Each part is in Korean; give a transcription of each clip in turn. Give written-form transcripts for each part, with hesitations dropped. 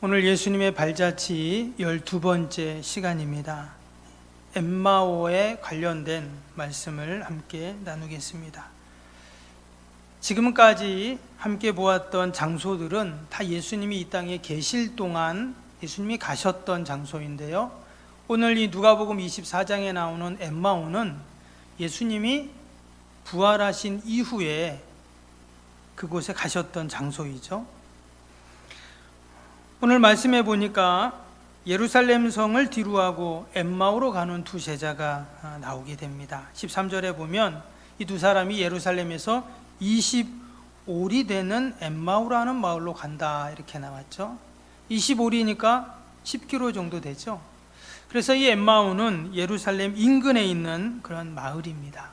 오늘 예수님의 발자취 12번째 시간입니다. 엠마오에 관련된 말씀을 함께 나누겠습니다. 지금까지 함께 보았던 장소들은 다 예수님이 이 땅에 계실 동안 예수님이 가셨던 장소인데요, 오늘 이 누가복음 24장에 나오는 엠마오는 예수님이 부활하신 이후에 그곳에 가셨던 장소이죠. 오늘 말씀해 보니까 예루살렘 성을 뒤로하고 엠마오로 가는 두 제자가 나오게 됩니다. 13절에 보면 이 두 사람이 예루살렘에서 20올이 되는 엠마오라는 마을로 간다 이렇게 나왔죠. 20올이니까 10km 정도 되죠. 그래서 이 엠마오는 예루살렘 인근에 있는 그런 마을입니다.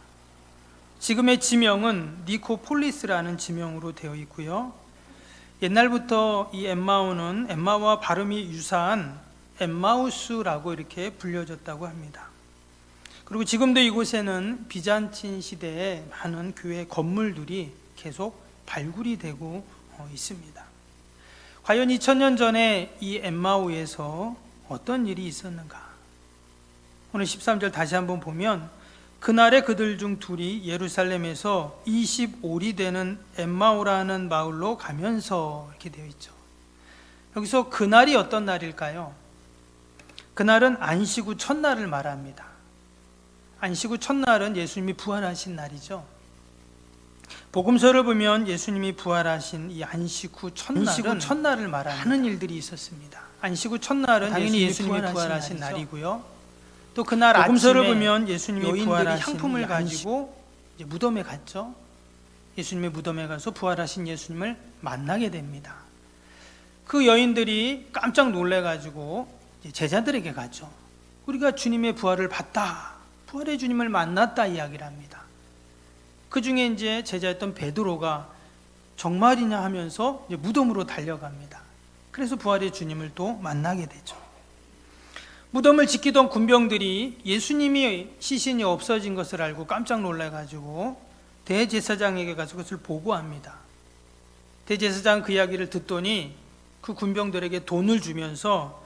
지금의 지명은 니코폴리스라는 지명으로 되어 있고요, 옛날부터 이 엠마오는 엠마오와 발음이 유사한 엠마우스라고 이렇게 불려졌다고 합니다. 그리고 지금도 이곳에는 비잔틴 시대의 많은 교회 건물들이 계속 발굴이 되고 있습니다. 과연 2000년 전에 이 엠마오에서 어떤 일이 있었는가? 오늘 13절 다시 한번 보면 그날에 그들 중 둘이 예루살렘에서 20올이 되는 엠마오라는 마을로 가면서 이렇게 되어 있죠. 여기서 그날이 어떤 날일까요? 그날은 안식 후 첫날을 말합니다. 안식 후 첫날은 예수님이 부활하신 날이죠. 복음서를 보면 예수님이 부활하신 이 안식 후 첫날을 말합니다. 많은 일들이 있었습니다. 안식 후 첫날은 당연히 예수님이 부활하신 날이고요, 또 그날 복음서를 보면 예수님이 부활하신 향품을 가지고 이제 무덤에 갔죠. 예수님의 무덤에 가서 부활하신 예수님을 만나게 됩니다. 그 여인들이 깜짝 놀래가지고 제자들에게 가죠. 우리가 주님의 부활을 봤다, 부활의 주님을 만났다 이야기를 합니다. 그 중에 이제 제자였던 베드로가 정말이냐 하면서 이제 무덤으로 달려갑니다. 그래서 부활의 주님을 또 만나게 되죠. 무덤을 지키던 군병들이 예수님이 시신이 없어진 것을 알고 깜짝 놀라가지고 대제사장에게 가서 그것을 보고합니다. 대제사장 그 이야기를 듣더니 그 군병들에게 돈을 주면서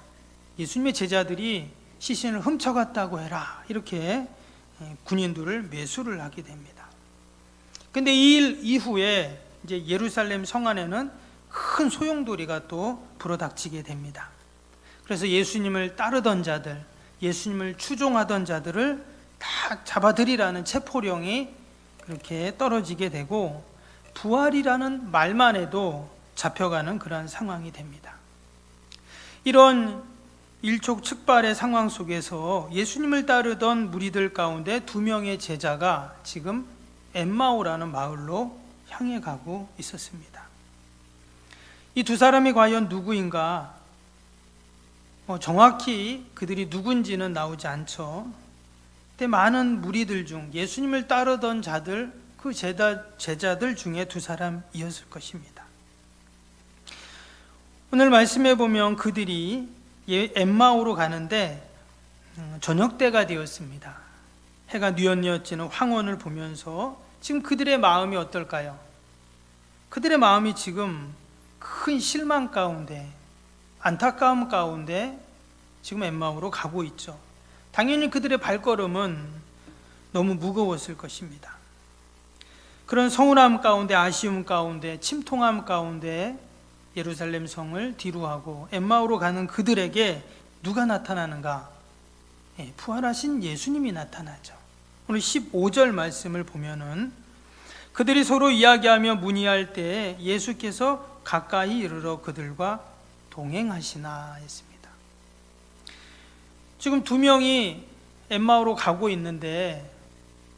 예수님의 제자들이 시신을 훔쳐갔다고 해라 이렇게 군인들을 매수를 하게 됩니다. 근데 이 일 이후에 이제 예루살렘 성 안에는 큰 소용돌이가 또 불어닥치게 됩니다. 그래서 예수님을 따르던 자들, 예수님을 추종하던 자들을 다 잡아들이라는 체포령이 그렇게 떨어지게 되고 부활이라는 말만 해도 잡혀가는 그러한 상황이 됩니다. 이런 일촉즉발의 상황 속에서 예수님을 따르던 무리들 가운데 2명의 제자가 지금 엠마오라는 마을로 향해 가고 있었습니다. 이 두 사람이 과연 누구인가? 정확히 그들이 누군지는 나오지 않죠. 근데 많은 무리들 중 예수님을 따르던 자들, 그 제자들 중에 두 사람이었을 것입니다. 오늘 말씀해 보면 그들이 엠마오로 가는데 저녁 때가 되었습니다. 해가 뉘엿뉘엿지는 황혼을 보면서 지금 그들의 마음이 어떨까요? 그들의 마음이 지금 큰 실망 가운데, 안타까움 가운데 지금 엠마오로 가고 있죠. 당연히 그들의 발걸음은 너무 무거웠을 것입니다. 그런 서운함 가운데, 아쉬움 가운데, 침통함 가운데 예루살렘 성을 뒤로하고 엠마오로 가는 그들에게 누가 나타나는가? 부활하신 예수님이 나타나죠. 오늘 15절 말씀을 보면은 그들이 서로 이야기하며 문의할 때 예수께서 가까이 이르러 그들과 동행하시나 했습니다. 지금 2명이 엠마오로 가고 있는데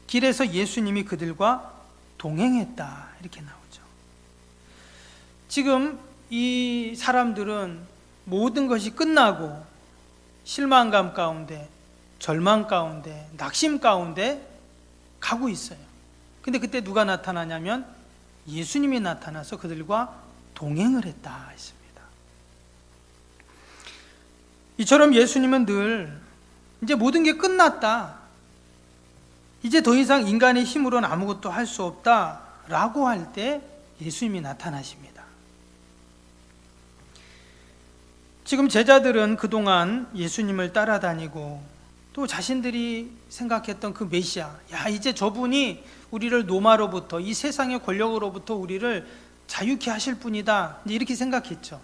길에서 예수님이 그들과 동행했다 이렇게 나오죠. 지금 이 사람들은 모든 것이 끝나고 실망감 가운데, 절망 가운데, 낙심 가운데 가고 있어요. 근데 그때 누가 나타나냐면 예수님이 나타나서 그들과 동행을 했다 했습니다. 이처럼 예수님은 늘 이제 모든 게 끝났다, 이제 더 이상 인간의 힘으로는 아무것도 할 수 없다라고 할 때 예수님이 나타나십니다. 지금 제자들은 그동안 예수님을 따라다니고 또 자신들이 생각했던 그 메시아, 이제 저분이 우리를 노마로부터, 이 세상의 권력으로부터 우리를 자유케 하실 분이다, 이렇게 생각했죠.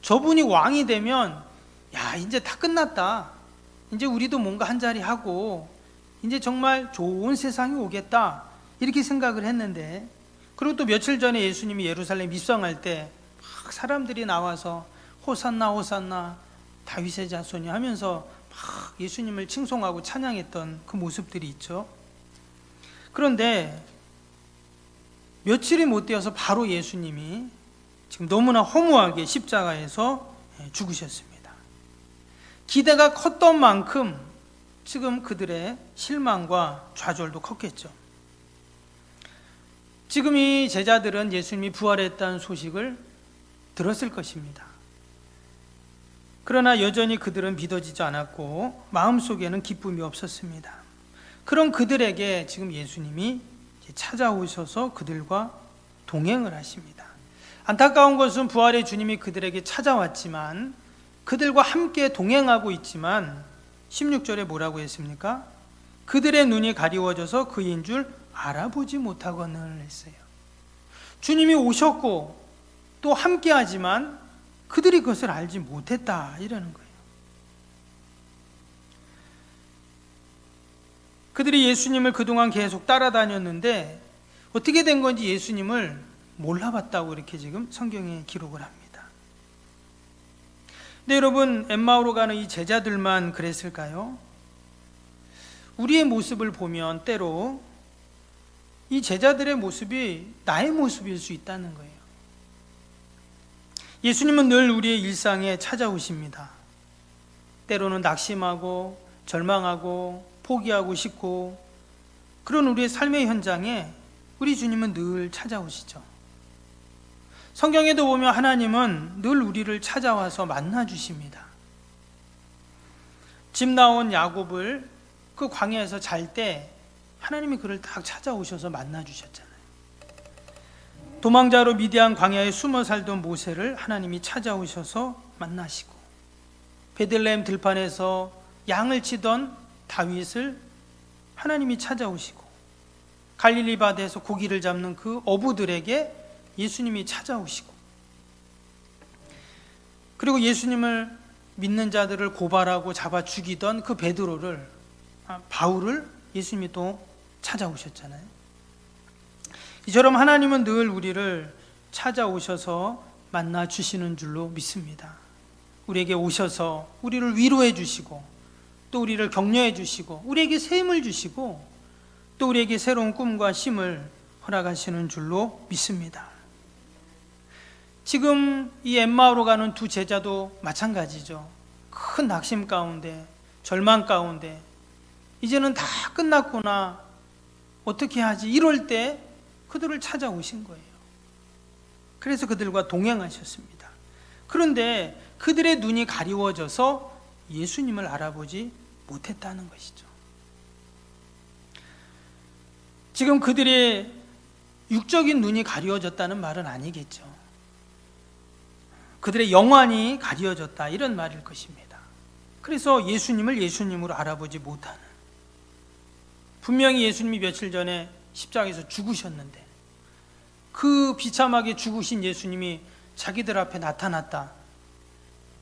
저분이 왕이 되면 이제 다 끝났다, 이제 우리도 뭔가 한 자리 하고 이제 정말 좋은 세상이 오겠다, 이렇게 생각을 했는데, 그리고 또 며칠 전에 예수님이 예루살렘 입성할 때 막 사람들이 나와서 호산나 호산나 다윗의 자손이 하면서 막 예수님을 칭송하고 찬양했던 그 모습들이 있죠. 그런데 며칠이 못 되어서 바로 예수님이 지금 너무나 허무하게 십자가에서 죽으셨습니다. 기대가 컸던 만큼 지금 그들의 실망과 좌절도 컸겠죠. 지금 이 제자들은 예수님이 부활했다는 소식을 들었을 것입니다. 그러나 여전히 그들은 믿어지지 않았고 마음속에는 기쁨이 없었습니다. 그런 그들에게 지금 예수님이 찾아오셔서 그들과 동행을 하십니다. 안타까운 것은 부활의 주님이 그들에게 찾아왔지만, 그들과 함께 동행하고 있지만 16절에 뭐라고 했습니까? 그들의 눈이 가리워져서 그인 줄 알아보지 못하거늘 했어요. 주님이 오셨고 또 함께 하지만 그들이 그것을 알지 못했다, 이러는 거예요. 그들이 예수님을 그동안 계속 따라다녔는데 어떻게 된 건지 예수님을 몰라봤다고 이렇게 지금 성경에 기록을 합니다. 근데 여러분, 엠마오로 가는 이 제자들만 그랬을까요? 우리의 모습을 보면 때로 이 제자들의 모습이 나의 모습일 수 있다는 거예요. 예수님은 늘 우리의 일상에 찾아오십니다. 때로는 낙심하고 절망하고 포기하고 싶고 그런 우리의 삶의 현장에 우리 주님은 늘 찾아오시죠. 성경에도 보면 하나님은 늘 우리를 찾아와서 만나주십니다. 집 나온 야곱을 그 광야에서 잘 때 하나님이 그를 딱 찾아오셔서 만나주셨잖아요. 도망자로 미디안 광야에 숨어 살던 모세를 하나님이 찾아오셔서 만나시고, 베들레헴 들판에서 양을 치던 다윗을 하나님이 찾아오시고, 갈릴리 바다에서 고기를 잡는 그 어부들에게 예수님이 찾아오시고, 그리고 예수님을 믿는 자들을 고발하고 잡아 죽이던 그 바울을 예수님이 또 찾아오셨잖아요. 이처럼 하나님은 늘 우리를 찾아오셔서 만나 주시는 줄로 믿습니다. 우리에게 오셔서 우리를 위로해 주시고, 또 우리를 격려해 주시고, 우리에게 새 힘을 주시고, 또 우리에게 새로운 꿈과 힘을 허락하시는 줄로 믿습니다. 지금 이 엠마오로 가는 두 제자도 마찬가지죠. 큰 낙심 가운데, 절망 가운데, 이제는 다 끝났구나, 어떻게 하지, 이럴 때 그들을 찾아오신 거예요. 그래서 그들과 동행하셨습니다. 그런데 그들의 눈이 가리워져서 예수님을 알아보지 못했다는 것이죠. 지금 그들의 육적인 눈이 가리워졌다는 말은 아니겠죠. 그들의 영안이 가리워졌다, 이런 말일 것입니다. 그래서 예수님을 예수님으로 알아보지 못하는, 분명히 예수님이 며칠 전에 십자가에서 죽으셨는데 그 비참하게 죽으신 예수님이 자기들 앞에 나타났다,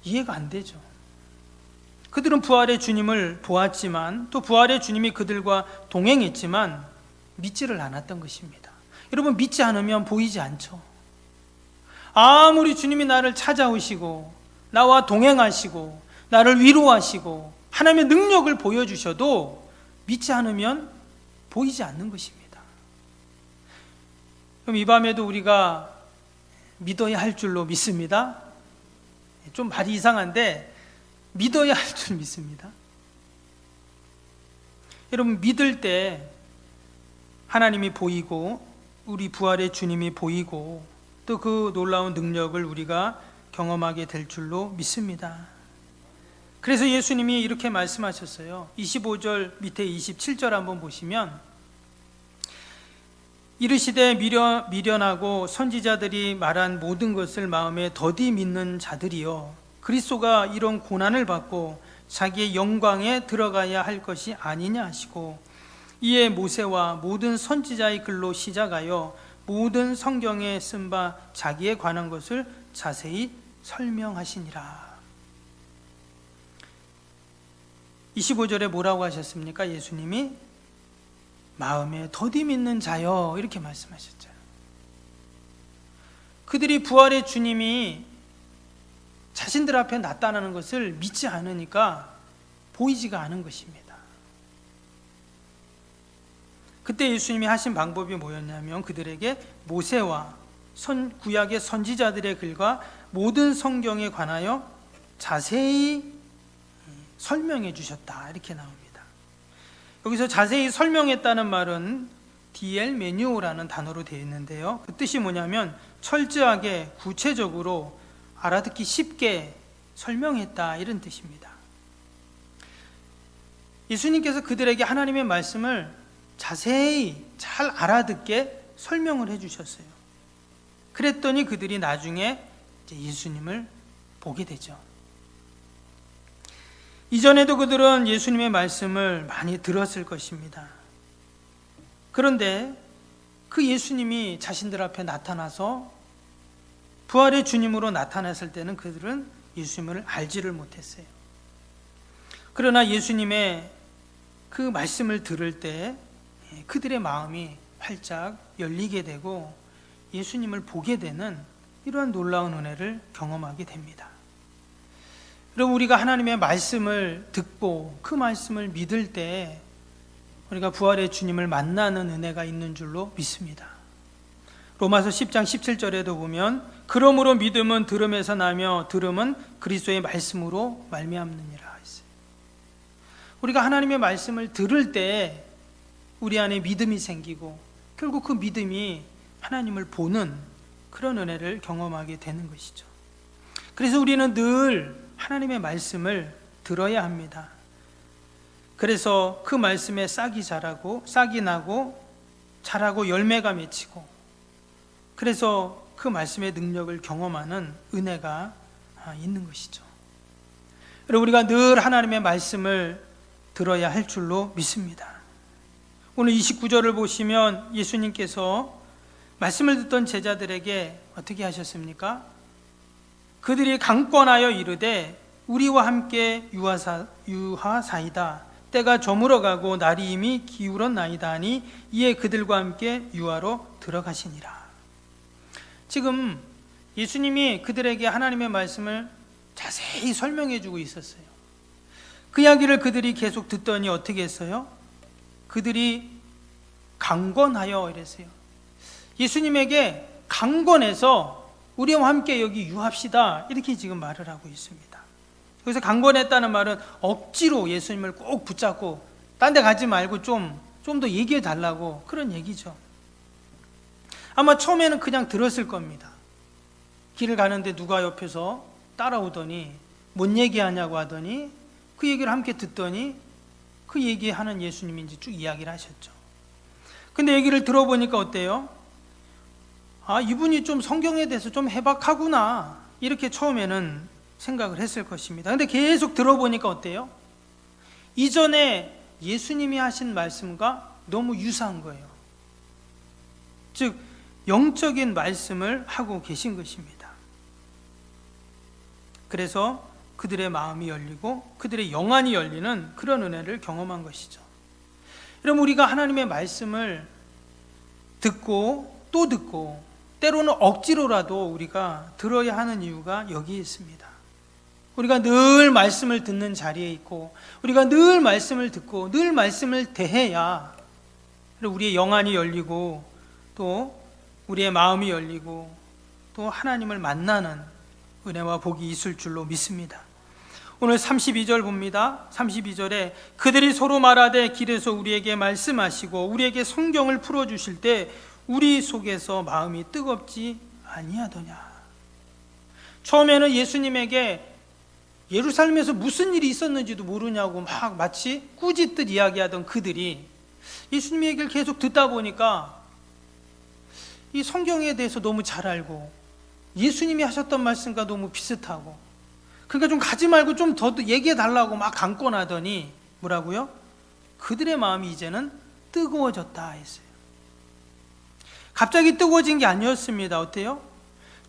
이해가 안 되죠. 그들은 부활의 주님을 보았지만, 또 부활의 주님이 그들과 동행했지만 믿지를 않았던 것입니다. 여러분, 믿지 않으면 보이지 않죠. 아무리 주님이 나를 찾아오시고 나와 동행하시고 나를 위로하시고 하나님의 능력을 보여주셔도 믿지 않으면 보이지 않는 것입니다. 그럼 이 밤에도 우리가 믿어야 할 줄로 믿습니다. 좀 말이 이상한데 믿어야 할 줄 믿습니다. 여러분, 믿을 때 하나님이 보이고 우리 부활의 주님이 보이고 또 그 놀라운 능력을 우리가 경험하게 될 줄로 믿습니다. 그래서 예수님이 이렇게 말씀하셨어요. 25절 밑에 27절 한번 보시면, 이르시되 미련하고 선지자들이 말한 모든 것을 마음에 더디 믿는 자들이여, 그리스도가 이런 고난을 받고 자기의 영광에 들어가야 할 것이 아니냐 하시고, 이에 모세와 모든 선지자의 글로 시작하여 모든 성경에 쓴 바 자기에 관한 것을 자세히 설명하시니라. 25절에 뭐라고 하셨습니까? 예수님이 마음에 더디 있는 자여, 이렇게 말씀하셨죠. 그들이 부활의 주님이 자신들 앞에 나타나는 것을 믿지 않으니까 보이지가 않은 것입니다. 그때 예수님이 하신 방법이 뭐였냐면, 그들에게 모세와 구약의 선지자들의 글과 모든 성경에 관하여 자세히 설명해 주셨다, 이렇게 나옵니다. 여기서 자세히 설명했다는 말은 디엘 메뉴오라는 단어로 되어 있는데요, 그 뜻이 뭐냐면 철저하게 구체적으로 알아듣기 쉽게 설명했다, 이런 뜻입니다. 예수님께서 그들에게 하나님의 말씀을 자세히 잘 알아듣게 설명을 해주셨어요. 그랬더니 그들이 나중에 예수님을 보게 되죠. 이전에도 그들은 예수님의 말씀을 많이 들었을 것입니다. 그런데 그 예수님이 자신들 앞에 나타나서 부활의 주님으로 나타났을 때는 그들은 예수님을 알지를 못했어요. 그러나 예수님의 그 말씀을 들을 때 그들의 마음이 활짝 열리게 되고 예수님을 보게 되는 이러한 놀라운 은혜를 경험하게 됩니다. 여러분, 우리가 하나님의 말씀을 듣고 그 말씀을 믿을 때 우리가 부활의 주님을 만나는 은혜가 있는 줄로 믿습니다. 로마서 10장 17절에도 보면 그러므로 믿음은 들음에서 나며 들음은 그리스도의 말씀으로 말미암느니라 했어요. 우리가 하나님의 말씀을 들을 때 우리 안에 믿음이 생기고 결국 그 믿음이 하나님을 보는 그런 은혜를 경험하게 되는 것이죠. 그래서 우리는 늘 하나님의 말씀을 들어야 합니다. 그래서 그 말씀에 싹이 나고 자라고 열매가 맺히고, 그래서 그 말씀의 능력을 경험하는 은혜가 있는 것이죠. 여러분, 우리가 늘 하나님의 말씀을 들어야 할 줄로 믿습니다. 오늘 29절을 보시면 예수님께서 말씀을 듣던 제자들에게 어떻게 하셨습니까? 그들이 강권하여 이르되 우리와 함께 유하사이다. 때가 저물어가고 날이 이미 기울었나이다 하니 이에 그들과 함께 유하로 들어가시니라. 지금 예수님이 그들에게 하나님의 말씀을 자세히 설명해 주고 있었어요. 그 이야기를 그들이 계속 듣더니 어떻게 했어요? 그들이 강권하여 이랬어요. 예수님에게 강권해서 우리와 함께 여기 유합시다, 이렇게 지금 말을 하고 있습니다. 여기서 강권했다는 말은 억지로 예수님을 꼭 붙잡고 딴 데 가지 말고 좀 더 얘기해 달라고, 그런 얘기죠. 아마 처음에는 그냥 들었을 겁니다. 길을 가는데 누가 옆에서 따라오더니 뭔 얘기하냐고 하더니 그 얘기를 함께 듣더니 그 얘기하는 예수님인지 쭉 이야기를 하셨죠. 근데 얘기를 들어보니까 어때요? 아, 이분이 좀 성경에 대해서 좀 해박하구나, 이렇게 처음에는 생각을 했을 것입니다. 근데 계속 들어보니까 어때요? 이전에 예수님이 하신 말씀과 너무 유사한 거예요. 즉 영적인 말씀을 하고 계신 것입니다. 그래서 그들의 마음이 열리고 그들의 영안이 열리는 그런 은혜를 경험한 것이죠. 여러분, 우리가 하나님의 말씀을 듣고 또 듣고 때로는 억지로라도 우리가 들어야 하는 이유가 여기에 있습니다. 우리가 늘 말씀을 듣는 자리에 있고 우리가 늘 말씀을 듣고 늘 말씀을 대해야 우리의 영안이 열리고 또 우리의 마음이 열리고 또 하나님을 만나는 은혜와 복이 있을 줄로 믿습니다. 오늘 32절 봅니다. 32절에 그들이 서로 말하되 길에서 우리에게 말씀하시고 우리에게 성경을 풀어주실 때 우리 속에서 마음이 뜨겁지 아니하더냐. 처음에는 예수님에게 예루살렘에서 무슨 일이 있었는지도 모르냐고 막 마치 꾸짖듯 이야기하던 그들이 예수님 얘기를 계속 듣다 보니까 이 성경에 대해서 너무 잘 알고 예수님이 하셨던 말씀과 너무 비슷하고 그러니까 좀 가지 말고 좀 더 얘기해 달라고 막 강권하더니 뭐라고요? 그들의 마음이 이제는 뜨거워졌다 했어요. 갑자기 뜨거워진 게 아니었습니다. 어때요?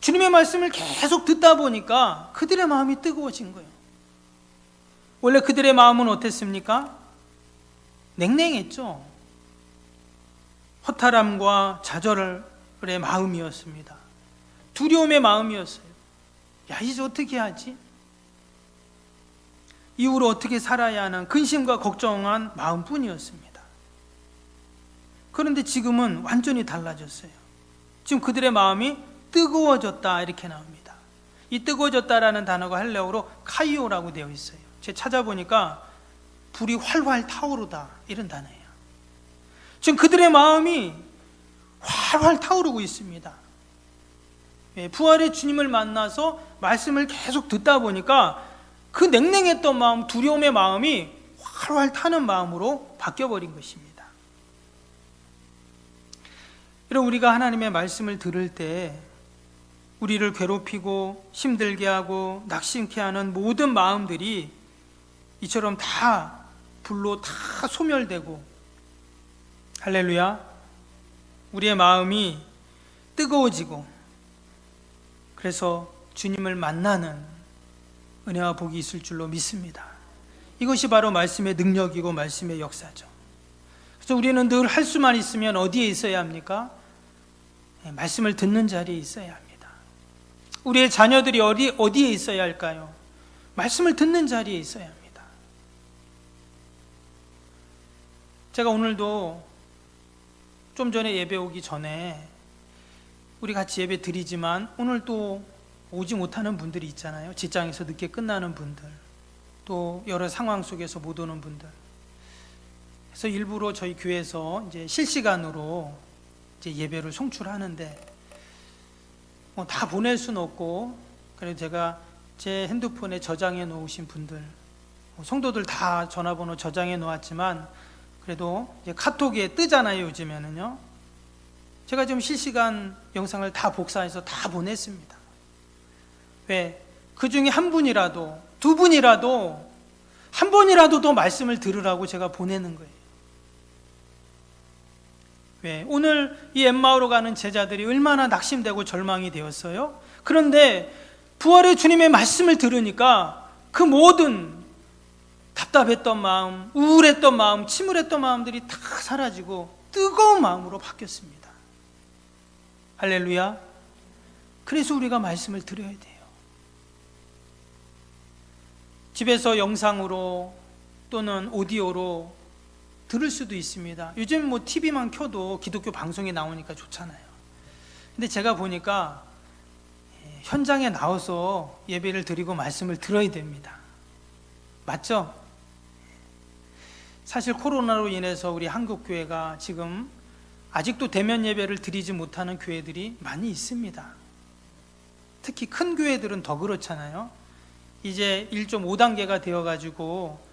주님의 말씀을 계속 듣다 보니까 그들의 마음이 뜨거워진 거예요. 원래 그들의 마음은 어땠습니까? 냉랭했죠. 허탈함과 좌절의 마음이었습니다. 두려움의 마음이었어요. 야, 이제 어떻게 하지? 이후로 어떻게 살아야 하는 근심과 걱정한 마음뿐이었습니다. 그런데 지금은 완전히 달라졌어요. 지금 그들의 마음이 뜨거워졌다 이렇게 나옵니다. 이 뜨거워졌다라는 단어가 헬라어로 카이오라고 되어 있어요. 제가 찾아보니까 불이 활활 타오르다 이런 단어예요. 지금 그들의 마음이 활활 타오르고 있습니다. 부활의 주님을 만나서 말씀을 계속 듣다 보니까 그 냉랭했던 마음, 두려움의 마음이 활활 타는 마음으로 바뀌어버린 것입니다. 여러분, 우리가 하나님의 말씀을 들을 때 우리를 괴롭히고 힘들게 하고 낙심케 하는 모든 마음들이 이처럼 다 불로 다 소멸되고, 할렐루야, 우리의 마음이 뜨거워지고 그래서 주님을 만나는 은혜와 복이 있을 줄로 믿습니다. 이것이 바로 말씀의 능력이고 말씀의 역사죠. 그래서 우리는 늘 할 수만 있으면 어디에 있어야 합니까? 말씀을 듣는 자리에 있어야 합니다. 우리의 자녀들이 어디에 있어야 할까요? 말씀을 듣는 자리에 있어야 합니다. 제가 오늘도 좀 전에 예배 오기 전에 우리 같이 예배 드리지만 오늘 또 오지 못하는 분들이 있잖아요. 직장에서 늦게 끝나는 분들, 또 여러 상황 속에서 못 오는 분들. 그래서 일부러 저희 교회에서 이제 실시간으로 이제 예배를 송출하는데 뭐 다 보낼 수는 없고, 그래서 제가 제 핸드폰에 저장해 놓으신 분들, 성도들 다 전화번호 저장해 놓았지만 그래도 이제 카톡에 뜨잖아요, 요즘에는요. 제가 지금 실시간 영상을 다 복사해서 다 보냈습니다. 왜? 그 중에 한 분이라도, 두 분이라도, 한 번이라도 더 말씀을 들으라고 제가 보내는 거예요. 왜? 오늘 이 엠마오로 가는 제자들이 얼마나 낙심되고 절망이 되었어요? 그런데 부활의 주님의 말씀을 들으니까 그 모든 답답했던 마음, 우울했던 마음, 침울했던 마음들이 다 사라지고 뜨거운 마음으로 바뀌었습니다. 할렐루야. 그래서 우리가 말씀을 들어야 돼요. 집에서 영상으로 또는 오디오로 들을 수도 있습니다. 요즘 뭐 TV만 켜도 기독교 방송이 나오니까 좋잖아요. 근데 제가 보니까 현장에 나와서 예배를 드리고 말씀을 들어야 됩니다. 맞죠? 사실 코로나로 인해서 우리 한국교회가 지금 아직도 대면 예배를 드리지 못하는 교회들이 많이 있습니다. 특히 큰 교회들은 더 그렇잖아요. 이제 1.5단계가 되어가지고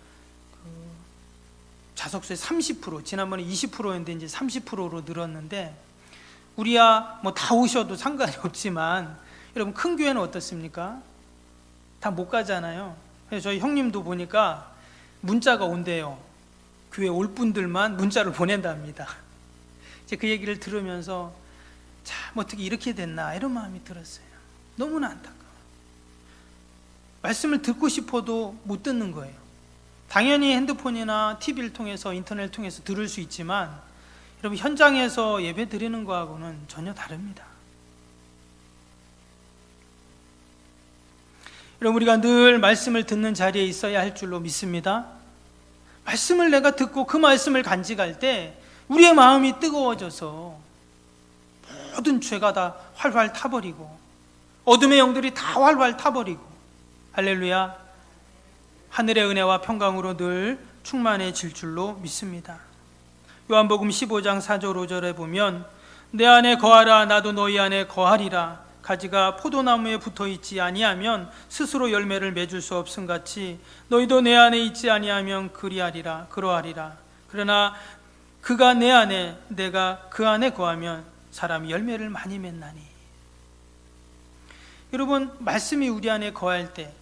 좌석수의 30%, 지난번에 20%였는데 이제 30%로 늘었는데, 우리야 뭐 다 오셔도 상관이 없지만 여러분 큰 교회는 어떻습니까? 다 못 가잖아요. 그래서 저희 형님도 보니까 문자가 온대요. 교회 올 분들만 문자를 보낸답니다. 이제 그 얘기를 들으면서 참 어떻게 이렇게 됐나 이런 마음이 들었어요. 너무나 안타까워. 말씀을 듣고 싶어도 못 듣는 거예요. 당연히 핸드폰이나 TV를 통해서, 인터넷을 통해서 들을 수 있지만 여러분 현장에서 예배 드리는 거하고는 전혀 다릅니다. 여러분, 우리가 늘 말씀을 듣는 자리에 있어야 할 줄로 믿습니다. 말씀을 내가 듣고 그 말씀을 간직할 때 우리의 마음이 뜨거워져서 모든 죄가 다 활활 타버리고 어둠의 영들이 다 활활 타버리고, 할렐루야, 하늘의 은혜와 평강으로 늘 충만해질 줄로 믿습니다. 요한복음 15장 4절 5절에 보면 내 안에 거하라 나도 너희 안에 거하리라. 가지가 포도나무에 붙어있지 아니하면 스스로 열매를 맺을 수 없음같이 너희도 내 안에 있지 아니하면 그러하리라. 그러나 그가 내 안에, 내가 그 안에 거하면 사람이 열매를 많이 맺나니. 여러분, 말씀이 우리 안에 거할 때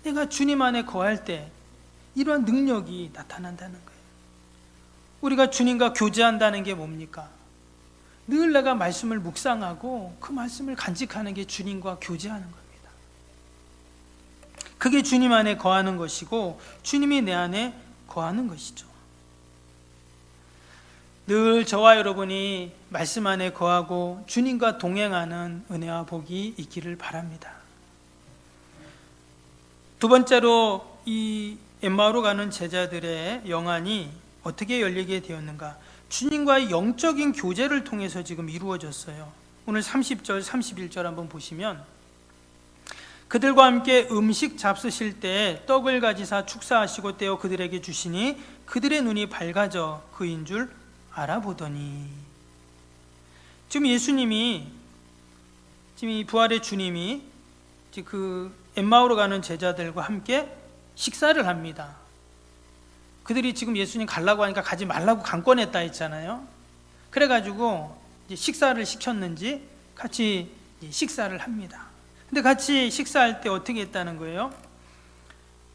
내가 주님 안에 거할 때 이러한 능력이 나타난다는 거예요. 우리가 주님과 교제한다는 게 뭡니까? 늘 내가 말씀을 묵상하고 그 말씀을 간직하는 게 주님과 교제하는 겁니다. 그게 주님 안에 거하는 것이고 주님이 내 안에 거하는 것이죠. 늘 저와 여러분이 말씀 안에 거하고 주님과 동행하는 은혜와 복이 있기를 바랍니다. 두 번째로 이 엠마오로 가는 제자들의 영안이 어떻게 열리게 되었는가? 주님과의 영적인 교제를 통해서 지금 이루어졌어요. 오늘 30절, 31절 한번 보시면 그들과 함께 음식 잡수실 때 떡을 가지사 축사하시고 떼어 그들에게 주시니 그들의 눈이 밝아져 그인 줄 알아보더니. 지금 예수님이, 지금 이 부활의 주님이 그 엠마오로 가는 제자들과 함께 식사를 합니다. 그들이 지금 예수님 가려고 하니까 가지 말라고 강권했다 했잖아요. 그래가지고 이제 식사를 시켰는지 같이 식사를 합니다. 근데 같이 식사할 때 어떻게 했다는 거예요?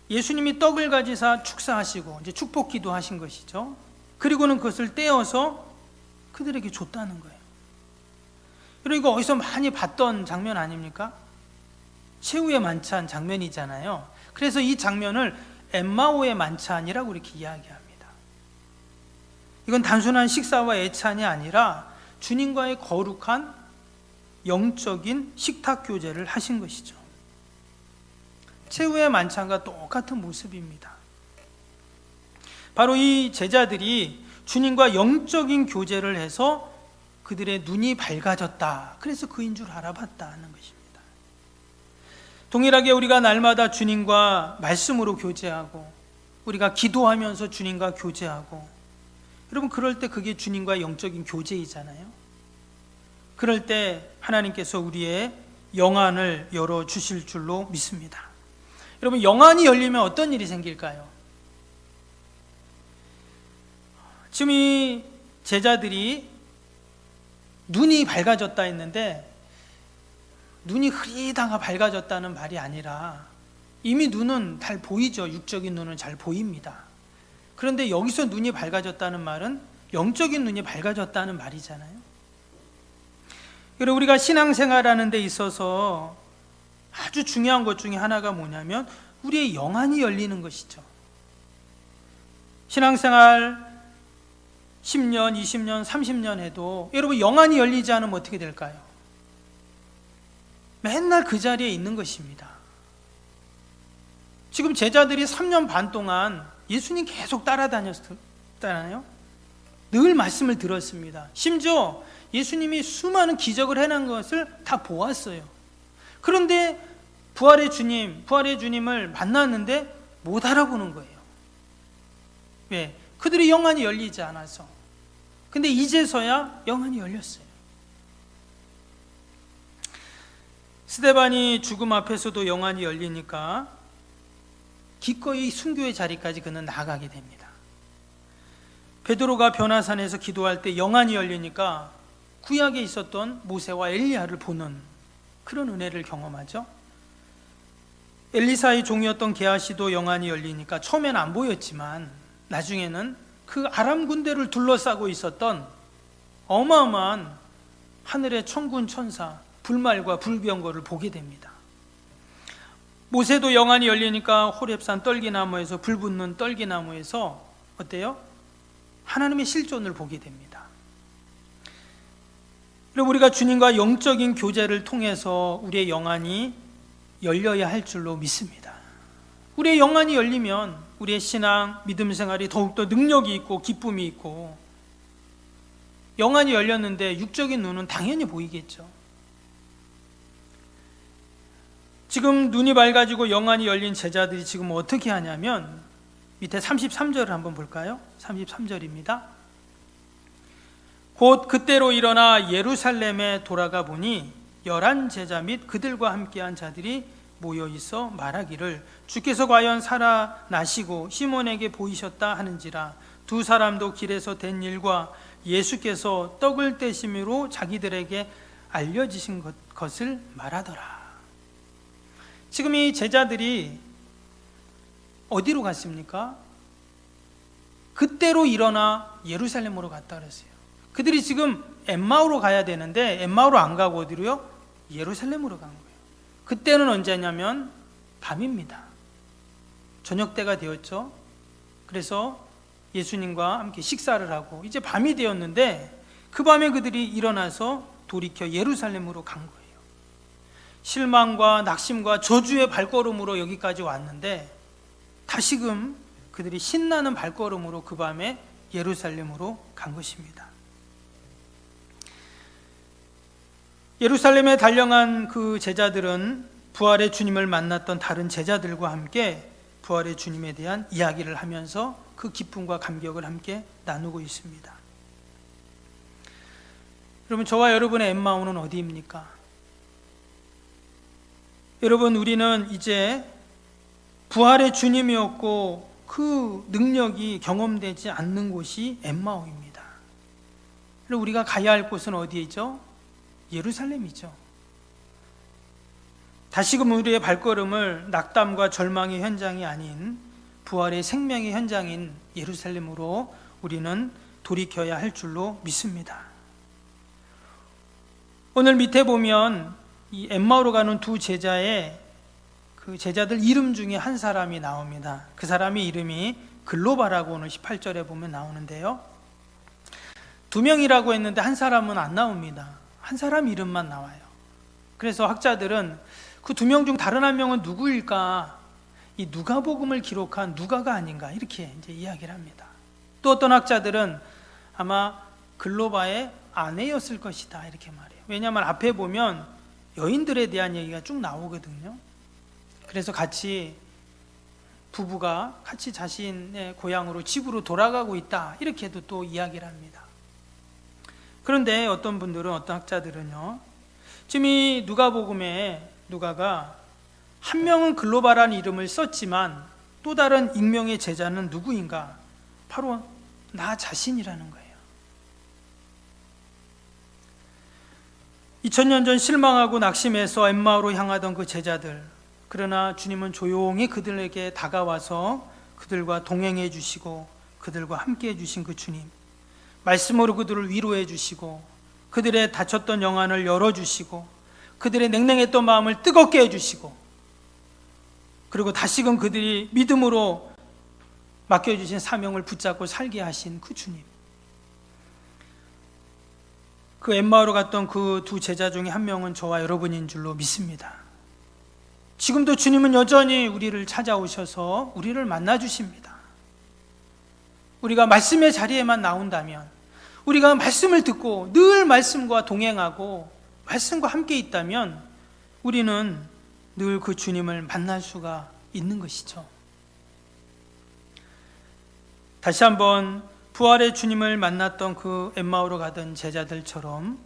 예수님이 떡을 가지사 축사하시고 이제 축복 기도하신 것이죠. 그리고는 그것을 떼어서 그들에게 줬다는 거예요. 그러니까 어디서 많이 봤던 장면 아닙니까? 최후의 만찬 장면이잖아요. 그래서 이 장면을 엠마오의 만찬이라고 이렇게 이야기합니다. 이건 단순한 식사와 애찬이 아니라 주님과의 거룩한 영적인 식탁 교제를 하신 것이죠. 최후의 만찬과 똑같은 모습입니다. 바로 이 제자들이 주님과 영적인 교제를 해서 그들의 눈이 밝아졌다. 그래서 그인 줄 알아봤다는 것입니다. 동일하게 우리가 날마다 주님과 말씀으로 교제하고 우리가 기도하면서 주님과 교제하고, 여러분 그럴 때 그게 주님과 영적인 교제이잖아요. 그럴 때 하나님께서 우리의 영안을 열어주실 줄로 믿습니다. 여러분 영안이 열리면 어떤 일이 생길까요? 지금 이 제자들이 눈이 밝아졌다 했는데 눈이 흐리다가 밝아졌다는 말이 아니라 이미 눈은 잘 보이죠. 육적인 눈은 잘 보입니다. 그런데 여기서 눈이 밝아졌다는 말은 영적인 눈이 밝아졌다는 말이잖아요. 여러분 우리가 신앙생활하는 데 있어서 아주 중요한 것 중에 하나가 뭐냐면 우리의 영안이 열리는 것이죠. 신앙생활 10년, 20년, 30년 해도 여러분 영안이 열리지 않으면 어떻게 될까요? 맨날 그 자리에 있는 것입니다. 지금 제자들이 3년 반 동안 예수님 계속 따라다녔잖아요. 늘 말씀을 들었습니다. 심지어 예수님이 수많은 기적을 해낸 것을 다 보았어요. 그런데 부활의 주님을 만났는데 못 알아보는 거예요. 왜? 그들의 영안이 열리지 않아서. 근데 이제서야 영안이 열렸어요. 스데반이 죽음 앞에서도 영안이 열리니까 기꺼이 순교의 자리까지 그는 나아가게 됩니다. 베드로가 변화산에서 기도할 때 영안이 열리니까 구약에 있었던 모세와 엘리야를 보는 그런 은혜를 경험하죠. 엘리사의 종이었던 게하시도 영안이 열리니까 처음에는 안 보였지만 나중에는 그 아람 군대를 둘러싸고 있었던 어마어마한 하늘의 천군 천사 불말과 불병거를 보게 됩니다. 모세도 영안이 열리니까 호렙산 떨기나무에서 불 붙는 떨기나무에서 어때요? 하나님의 실존을 보게 됩니다. 그리고 우리가 주님과 영적인 교제를 통해서 우리의 영안이 열려야 할 줄로 믿습니다. 우리의 영안이 열리면 우리의 신앙, 믿음 생활이 더욱더 능력이 있고 기쁨이 있고, 영안이 열렸는데 육적인 눈은 당연히 보이겠죠. 지금 눈이 밝아지고 영안이 열린 제자들이 지금 어떻게 하냐면 밑에 33절을 한번 볼까요? 33절입니다. 곧 그때로 일어나 예루살렘에 돌아가 보니 11 제자 및 그들과 함께한 자들이 모여 있어 말하기를 주께서 과연 살아나시고 시몬에게 보이셨다 하는지라. 두 사람도 길에서 된 일과 예수께서 떡을 떼심으로 자기들에게 알려지신 것을 말하더라. 지금 이 제자들이 어디로 갔습니까? 그때로 일어나 예루살렘으로 갔다 그랬어요. 그들이 지금 엠마오로 가야 되는데 엠마오로 안 가고 어디로요? 예루살렘으로 간 거예요. 그때는 언제냐면 밤입니다. 저녁 때가 되었죠. 그래서 예수님과 함께 식사를 하고 이제 밤이 되었는데 그 밤에 그들이 일어나서 돌이켜 예루살렘으로 간 거예요. 실망과 낙심과 저주의 발걸음으로 여기까지 왔는데 다시금 그들이 신나는 발걸음으로 그 밤에 예루살렘으로 간 것입니다. 예루살렘에 달려간 그 제자들은 부활의 주님을 만났던 다른 제자들과 함께 부활의 주님에 대한 이야기를 하면서 그 기쁨과 감격을 함께 나누고 있습니다. 여러분, 저와 여러분의 엠마오는 어디입니까? 여러분, 우리는 이제 부활의 주님이었고 그 능력이 경험되지 않는 곳이 엠마오입니다. 그리고 우리가 가야 할 곳은 어디이죠? 예루살렘이죠. 다시금 우리의 발걸음을 낙담과 절망의 현장이 아닌 부활의 생명의 현장인 예루살렘으로 우리는 돌이켜야 할 줄로 믿습니다. 오늘 밑에 보면 이 엠마오로 가는 두 제자의 그 제자들 이름 중에 한 사람이 나옵니다. 그 사람의 이름이 글로바라고 오늘 18절에 보면 나오는데요. 두 명이라고 했는데 한 사람은 안 나옵니다. 한 사람 이름만 나와요. 그래서 학자들은 그 두 명 중 다른 한 명은 누구일까? 이 누가복음을 기록한 누가가 아닌가 이렇게 이제 이야기를 합니다. 또 어떤 학자들은 아마 글로바의 아내였을 것이다 이렇게 말해요. 왜냐하면 앞에 보면 여인들에 대한 얘기가 쭉 나오거든요. 그래서 같이 부부가 같이 자신의 고향으로 집으로 돌아가고 있다 이렇게도 또 이야기를 합니다. 그런데 어떤 분들은 어떤 학자들은요, 지금 이 누가복음에 누가가 한 명은 글로바라는 이름을 썼지만 또 다른 익명의 제자는 누구인가? 바로 나 자신이라는 거예요. 2000년 전 실망하고 낙심해서 엠마오로 향하던 그 제자들, 그러나 주님은 조용히 그들에게 다가와서 그들과 동행해 주시고 그들과 함께 해 주신 그 주님, 말씀으로 그들을 위로해 주시고 그들의 닫혔던 영안을 열어주시고 그들의 냉랭했던 마음을 뜨겁게 해주시고 그리고 다시금 그들이 믿음으로 맡겨주신 사명을 붙잡고 살게 하신 그 주님, 그 엠마오로 갔던 그 두 제자 중에 한 명은 저와 여러분인 줄로 믿습니다. 지금도 주님은 여전히 우리를 찾아오셔서 우리를 만나주십니다. 우리가 말씀의 자리에만 나온다면, 우리가 말씀을 듣고 늘 말씀과 동행하고 말씀과 함께 있다면 우리는 늘 그 주님을 만날 수가 있는 것이죠. 다시 한번 부활의 주님을 만났던 그 엠마오로 가던 제자들처럼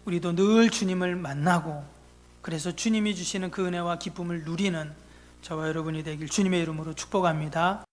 우리도 늘 주님을 만나고 그래서 주님이 주시는 그 은혜와 기쁨을 누리는 저와 여러분이 되길 주님의 이름으로 축복합니다.